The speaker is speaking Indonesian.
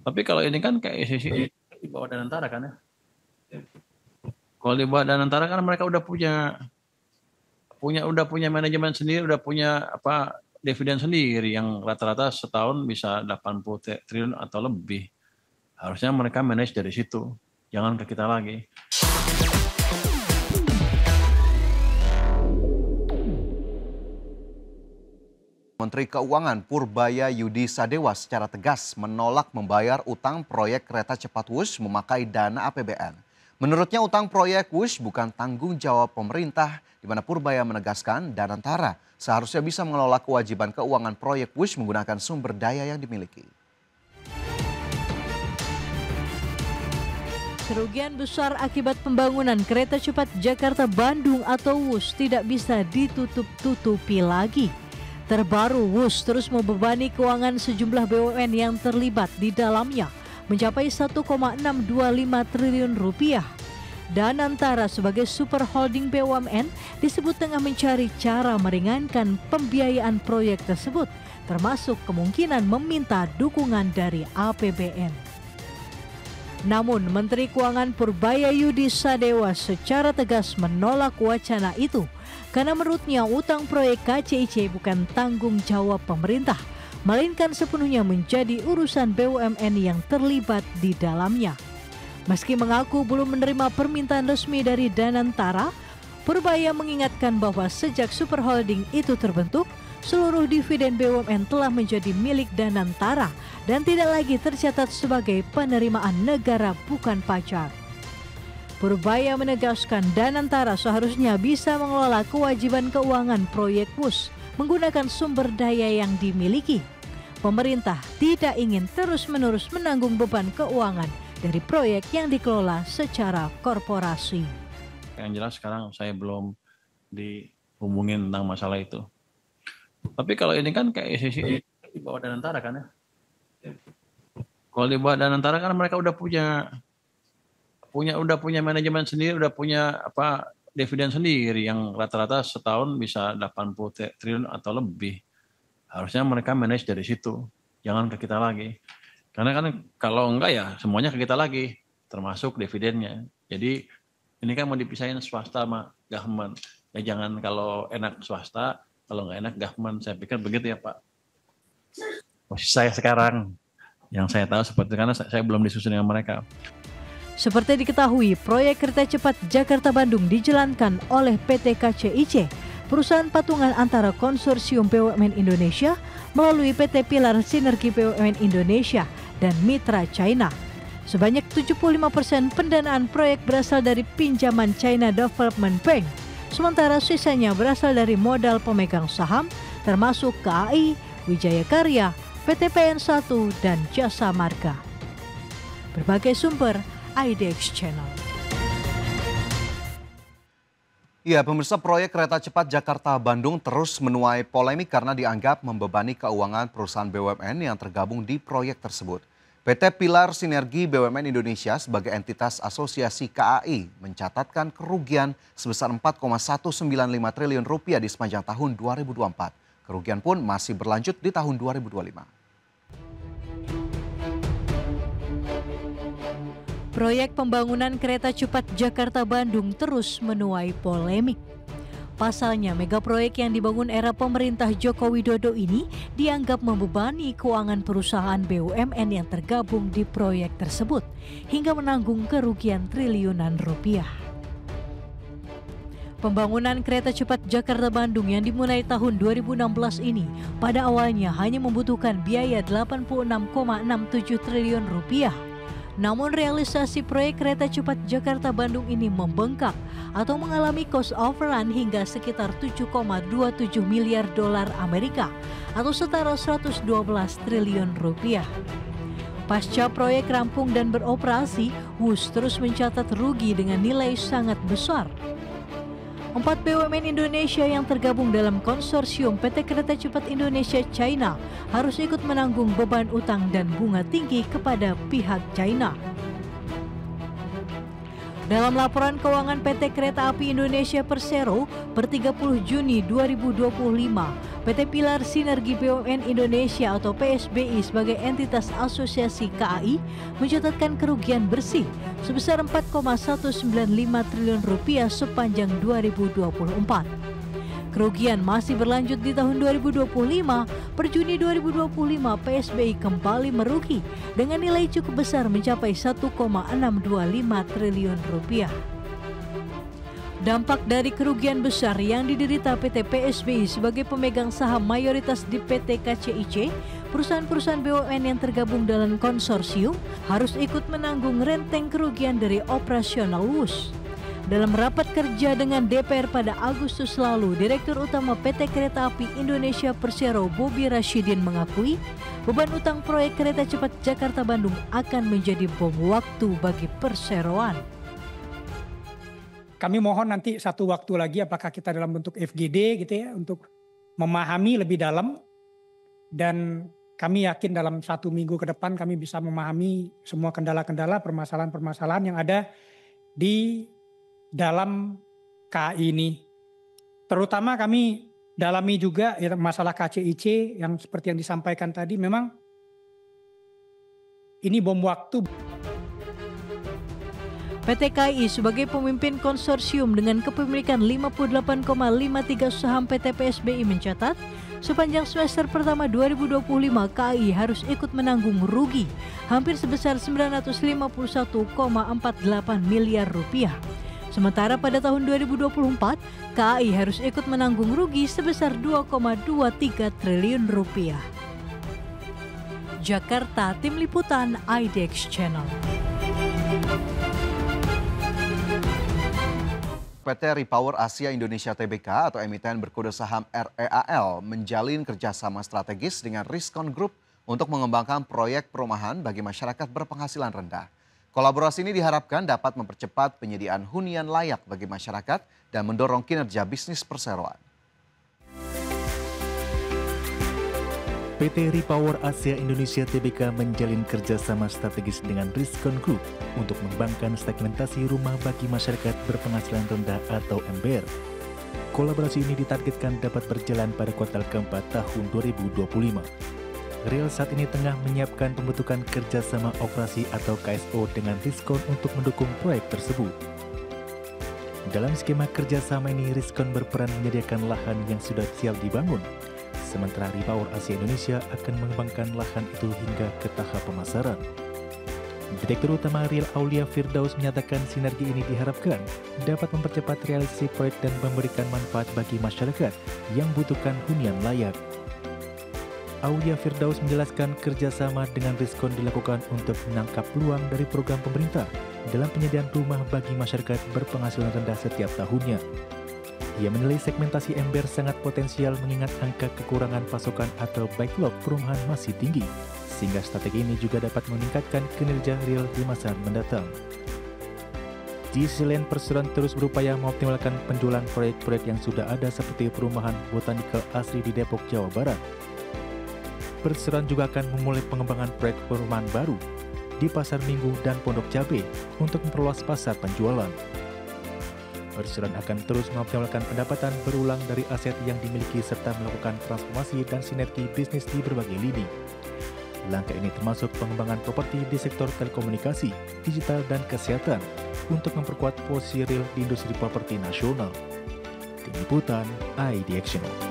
Tapi kalau ini kan kayak sisi di bawah Danantara kan ya. Kalau di bawah Danantara kan mereka udah punya manajemen sendiri, udah punya apa dividen sendiri yang rata-rata setahun bisa 80 triliun atau lebih. Harusnya mereka manage dari situ. Jangan ke kita lagi. Menteri Keuangan Purbaya Yudi Sadewa secara tegas menolak membayar utang proyek kereta cepat Wush memakai dana APBN. Menurutnya utang proyek Wush bukan tanggung jawab pemerintah, di mana Purbaya menegaskan Danantara seharusnya bisa mengelola kewajiban keuangan proyek Wush menggunakan sumber daya yang dimiliki. Kerugian besar akibat pembangunan kereta cepat Jakarta-Bandung atau Wush tidak bisa ditutup-tutupi lagi. Terbaru, Wush terus membebani keuangan sejumlah BUMN yang terlibat di dalamnya mencapai 1,625 triliun rupiah. Danantara sebagai super holding BUMN disebut tengah mencari cara meringankan pembiayaan proyek tersebut, termasuk kemungkinan meminta dukungan dari APBN. Namun Menteri Keuangan Purbaya Yudi Sadewa secara tegas menolak wacana itu karena menurutnya utang proyek KCIC bukan tanggung jawab pemerintah, melainkan sepenuhnya menjadi urusan BUMN yang terlibat di dalamnya. Meski mengaku belum menerima permintaan resmi dari Danantara, Purbaya mengingatkan bahwa sejak super holding itu terbentuk, seluruh dividen BUMN telah menjadi milik Danantara dan tidak lagi tercatat sebagai penerimaan negara bukan pajak. Purbaya menegaskan Danantara seharusnya bisa mengelola kewajiban keuangan proyek Wush menggunakan sumber daya yang dimiliki. Pemerintah tidak ingin terus-menerus menanggung beban keuangan dari proyek yang dikelola secara korporasi. Yang jelas sekarang saya belum dihubungin tentang masalah itu. Tapi kalau ini kan kayak sisi di bawah Danantara kan ya. Kalau di bawah Danantara kan mereka udah punya manajemen sendiri, udah punya apa dividen sendiri yang rata-rata setahun bisa 80 triliun atau lebih. Harusnya mereka manage dari situ. Jangan ke kita lagi. Karena kan kalau enggak ya semuanya ke kita lagi, termasuk dividennya. Jadi ini kan mau dipisahin swasta sama government. Ya jangan kalau enak swasta, kalau nggak enak government. Saya pikir begitu ya Pak. Posisi saya sekarang, yang saya tahu seperti itu karena saya belum disusun dengan mereka. Seperti diketahui, proyek kereta cepat Jakarta-Bandung dijalankan oleh PT KCIC, perusahaan patungan antara Konsorsium BUMN Indonesia melalui PT Pilar Sinergi BUMN Indonesia dan Mitra China. Sebanyak 75% pendanaan proyek berasal dari pinjaman China Development Bank, sementara sisanya berasal dari modal pemegang saham termasuk KAI, Wijaya Karya, PT PN1, dan Jasa Marga. Berbagai sumber IDX Channel. Ya, pemirsa, proyek kereta cepat Jakarta-Bandung terus menuai polemik karena dianggap membebani keuangan perusahaan BUMN yang tergabung di proyek tersebut. PT Pilar Sinergi BUMN Indonesia sebagai entitas asosiasi KAI mencatatkan kerugian sebesar 4,195 triliun rupiah di sepanjang tahun 2024. Kerugian pun masih berlanjut di tahun 2025. Proyek pembangunan kereta cepat Jakarta-Bandung terus menuai polemik. Pasalnya, megaproyek yang dibangun era pemerintah Joko Widodo ini dianggap membebani keuangan perusahaan BUMN yang tergabung di proyek tersebut hingga menanggung kerugian triliunan rupiah. Pembangunan kereta cepat Jakarta-Bandung yang dimulai tahun 2016 ini pada awalnya hanya membutuhkan biaya 86,67 triliun rupiah. Namun realisasi proyek kereta cepat Jakarta-Bandung ini membengkak atau mengalami cost overrun hingga sekitar 7,27 miliar dolar Amerika atau setara 112 triliun rupiah. Pasca proyek rampung dan beroperasi, Wush terus mencatat rugi dengan nilai sangat besar. 4 BUMN Indonesia yang tergabung dalam konsorsium PT Kereta Cepat Indonesia China harus ikut menanggung beban utang dan bunga tinggi kepada pihak China. Dalam laporan keuangan PT Kereta Api Indonesia Persero per 30 Juni 2025, PT Pilar Sinergi BUMN Indonesia atau PSBI sebagai entitas asosiasi KAI mencatatkan kerugian bersih sebesar Rp4,195 triliun sepanjang 2024. Kerugian masih berlanjut di tahun 2025. Per Juni 2025, PSBI kembali merugi dengan nilai cukup besar mencapai Rp1,625 triliun. Dampak dari kerugian besar yang diderita PT PSBI sebagai pemegang saham mayoritas di PT KCIC, perusahaan-perusahaan BUMN yang tergabung dalam konsorsium harus ikut menanggung renteng kerugian dari operasional WUS. Dalam rapat kerja dengan DPR pada Agustus lalu, Direktur Utama PT Kereta Api Indonesia Persero Bobi Rashidin mengakui beban utang proyek kereta cepat Jakarta-Bandung akan menjadi bom waktu bagi perseroan. Kami mohon nanti satu waktu lagi apakah kita dalam bentuk FGD gitu ya untuk memahami lebih dalam, dan kami yakin dalam 1 minggu ke depan kami bisa memahami semua kendala-kendala, permasalahan-permasalahan yang ada di dalam KAI ini. Terutama kami dalami juga ya, masalah KCIC yang seperti yang disampaikan tadi, memang ini bom waktu. PT KAI sebagai pemimpin konsorsium dengan kepemilikan 58,53 saham PT PSBI mencatat sepanjang semester pertama 2025 KAI harus ikut menanggung rugi hampir sebesar Rp951,48 miliar. Sementara pada tahun 2024, KAI harus ikut menanggung rugi sebesar Rp2,23 triliun. Jakarta, Tim Liputan IDX Channel. PT Repower Asia Indonesia Tbk atau emiten berkode saham REAL menjalin kerjasama strategis dengan Riskon Group untuk mengembangkan proyek perumahan bagi masyarakat berpenghasilan rendah. Kolaborasi ini diharapkan dapat mempercepat penyediaan hunian layak bagi masyarakat dan mendorong kinerja bisnis perseroan. PT Repower Asia Indonesia Tbk menjalin kerjasama strategis dengan Riskon Group untuk mengembangkan segmentasi rumah bagi masyarakat berpenghasilan rendah atau MBR. Kolaborasi ini ditargetkan dapat berjalan pada kuartal keempat tahun 2025. Real saat ini tengah menyiapkan pembentukan kerjasama operasi atau KSO dengan Riskon untuk mendukung proyek tersebut. Dalam skema kerjasama ini, Riskon berperan menyediakan lahan yang sudah siap dibangun, sementara Repower Asia Indonesia akan mengembangkan lahan itu hingga ke tahap pemasaran. Direktur Utama Real Aulia Firdaus menyatakan sinergi ini diharapkan dapat mempercepat realisasi proyek dan memberikan manfaat bagi masyarakat yang membutuhkan hunian layak. Aulia Firdaus menjelaskan kerjasama dengan Riskon dilakukan untuk menangkap peluang dari program pemerintah dalam penyediaan rumah bagi masyarakat berpenghasilan rendah setiap tahunnya. Ia menilai segmentasi MBR sangat potensial mengingat angka kekurangan pasokan atau backlog perumahan masih tinggi, sehingga strategi ini juga dapat meningkatkan kinerja real di masa mendatang. Di sisi lain, perseroan terus berupaya mengoptimalkan penjualan proyek-proyek yang sudah ada seperti perumahan Botanikal Asri di Depok, Jawa Barat. Perseroan juga akan memulai pengembangan proyek perumahan baru di Pasar Minggu dan Pondok Cabe untuk memperluas pasar penjualan. Perseroan akan terus mengoptimalkan pendapatan berulang dari aset yang dimiliki serta melakukan transformasi dan sinergi bisnis di berbagai lini. Langkah ini termasuk pengembangan properti di sektor telekomunikasi, digital, dan kesehatan untuk memperkuat posisi real di industri properti nasional. Tim Liputan IDX Channel.